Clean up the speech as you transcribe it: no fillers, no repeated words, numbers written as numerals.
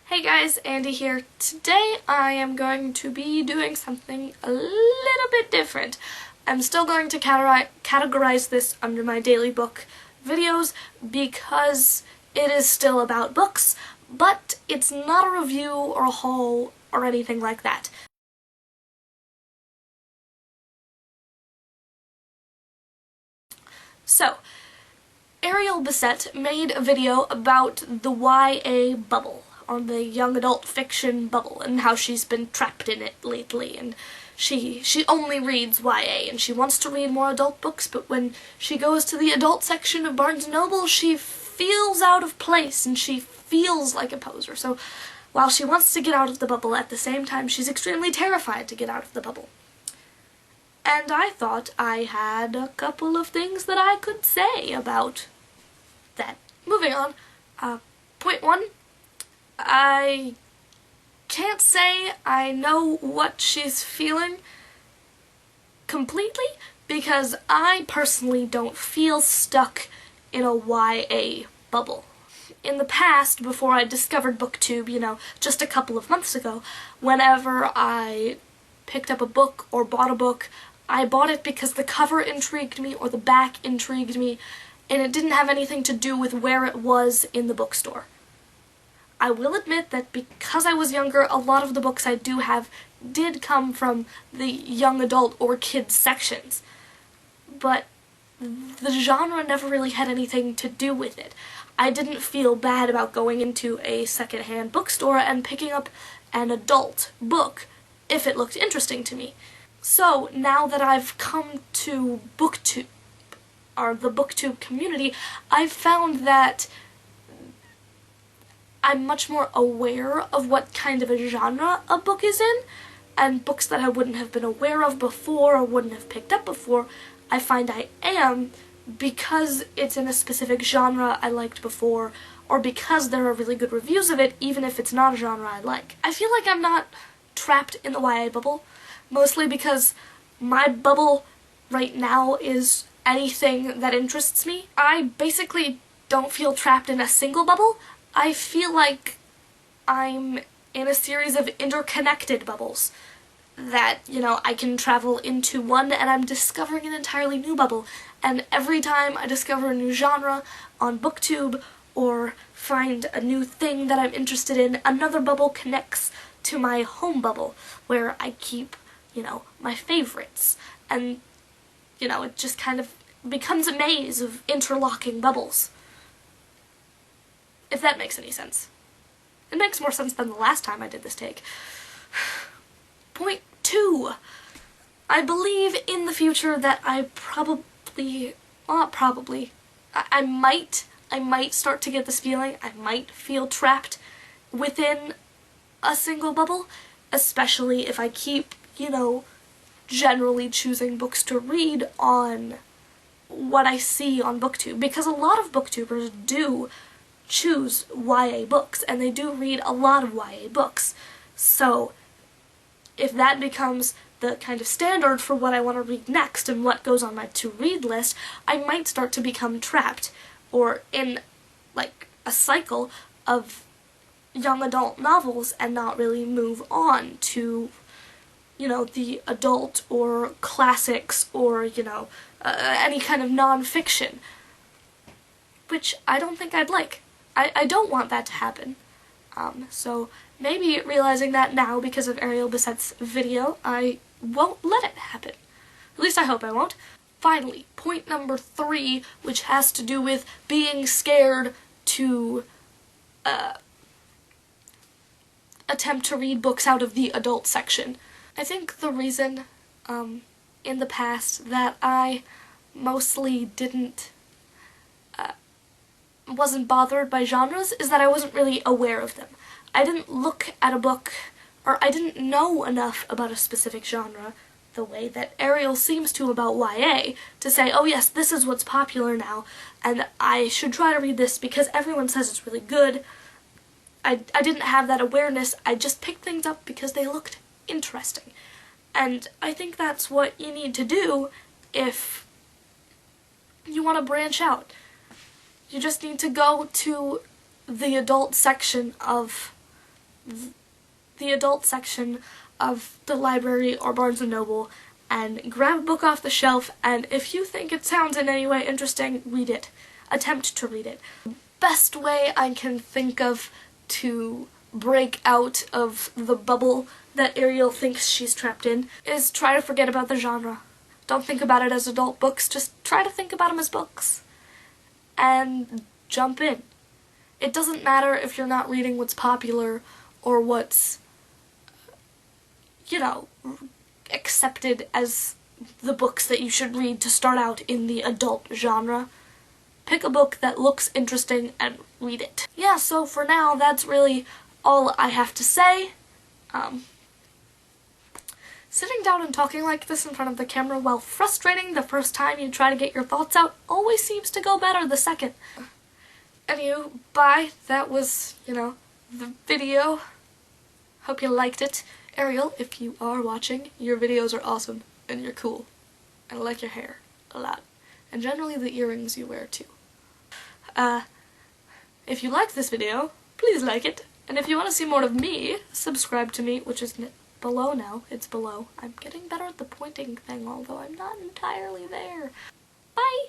Hey guys, Andy here. Today I am going to be doing something a little bit different. I'm still going to categorize this under my daily book videos because it is still about books, but it's not a review or a haul or anything like that. So, Ariel Bisset made a video about the YA bubble, or the young adult fiction bubble, and how she's been trapped in it lately, and she only reads YA, and she wants to read more adult books, but when she goes to the adult section of Barnes & Noble, she feels out of place, and she feels like a poser. So while she wants to get out of the bubble, at the same time she's extremely terrified to get out of the bubble. And I thought I had a couple of things that I could say about that. Moving on, point one, I can't say I know what she's feeling completely, because I personally don't feel stuck in a YA bubble. In the past, before I discovered BookTube, just a couple of months ago, whenever I picked up a book or bought a book, I bought it because the cover intrigued me or the back intrigued me, and it didn't have anything to do with where it was in the bookstore. I will admit that because I was younger, a lot of the books I do have did come from the young adult or kids sections, but the genre never really had anything to do with it. I didn't feel bad about going into a secondhand bookstore and picking up an adult book if it looked interesting to me. So now that I've come to BookTube, or the BookTube community, I've found that I'm much more aware of what kind of a genre a book is in, and books that I wouldn't have been aware of before or wouldn't have picked up before, I find I am because it's in a specific genre I liked before, or because there are really good reviews of it, even if it's not a genre I like. I feel like I'm not trapped in the YA bubble, mostly because my bubble right now is anything that interests me. I basically don't feel trapped in a single bubble. I feel like I'm in a series of interconnected bubbles that, I can travel into one and I'm discovering an entirely new bubble. And every time I discover a new genre on BookTube or find a new thing that I'm interested in, another bubble connects to my home bubble where I keep, my favorites. And, it just kind of becomes a maze of interlocking bubbles. If that makes any sense. It makes more sense than the last time I did this take. Point two. I believe in the future that I might start to get this feeling. I might feel trapped within a single bubble, especially if I keep, generally choosing books to read on what I see on BookTube, because a lot of BookTubers do choose YA books, and they do read a lot of YA books. So if that becomes the kind of standard for what I want to read next and what goes on my to-read list, I might start to become trapped, or in, a cycle of young adult novels and not really move on to, the adult or classics or, any kind of non-fiction, which I don't think I'd like. I don't want that to happen. So maybe realizing that now because of Ariel Bisset's video, I won't let it happen. At least I hope I won't. Finally, point number 3, which has to do with being scared to attempt to read books out of the adult section. I think the reason in the past that I mostly wasn't bothered by genres is that I wasn't really aware of them. I didn't look at a book, or I didn't know enough about a specific genre the way that Ariel seems to about YA to say, oh yes, this is what's popular now, and I should try to read this because everyone says it's really good. I didn't have that awareness. I just picked things up because they looked interesting. And I think that's what you need to do if you want to branch out. You just need to go to the adult section of the adult section of the library or Barnes & Noble and grab a book off the shelf, and if you think it sounds in any way interesting, read it. Attempt to read it. Best way I can think of to break out of the bubble that Ariel thinks she's trapped in is try to forget about the genre. Don't think about it as adult books, just try to think about them as books. And jump in. It doesn't matter if you're not reading what's popular or what's, you know, accepted as the books that you should read to start out in the adult genre. Pick a book that looks interesting and read it. Yeah, so for now, that's really all I have to say. Sitting down and talking like this in front of the camera, while frustrating the first time you try to get your thoughts out, always seems to go better the second. Anywho, bye. That was, the video. Hope you liked it. Ariel, if you are watching, your videos are awesome, and you're cool. And I like your hair a lot. And generally the earrings you wear too. If you liked this video, please like it. And if you want to see more of me, subscribe to me, which is below now. It's below. I'm getting better at the pointing thing, although I'm not entirely there. Bye!